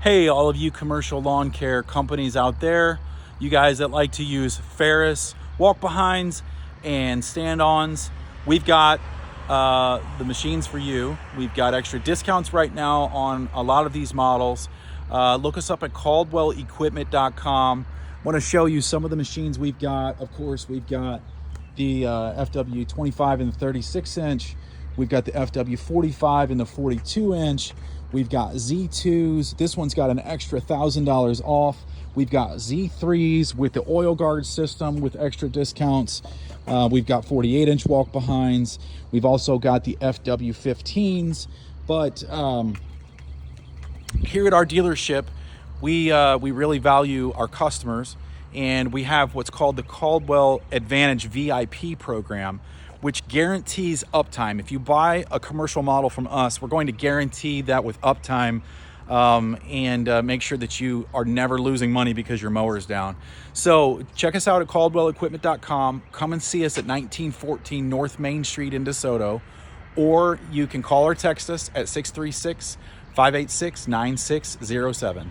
Hey, all of you commercial lawn care companies out there, you guys that like to use Ferris walk behinds and stand-ons, we've got the machines for you. We've got extra discounts right now on a lot of these models. Look us up at caldwellequipment.com. Want to show you some of the machines we've got. Of course, we've got the FW 25 and the 36 inch. We've got the FW 45 and the 42 inch. We've got Z2s. This one's got an extra $1,000 off. We've got Z3s with the oil guard system with extra discounts. We've got 48 inch walk behinds. We've also got the FW 15s. But here at our dealership, we really value our customers, and we have what's called the Caldwell Advantage VIP program, which guarantees uptime. If you buy a commercial model from us, we're going to guarantee that with uptime and make sure that you are never losing money because your mower is down. So check us out at caldwellequipment.com. Come and see us at 1914 North Main Street in DeSoto, or you can call or text us at 636-586-9607.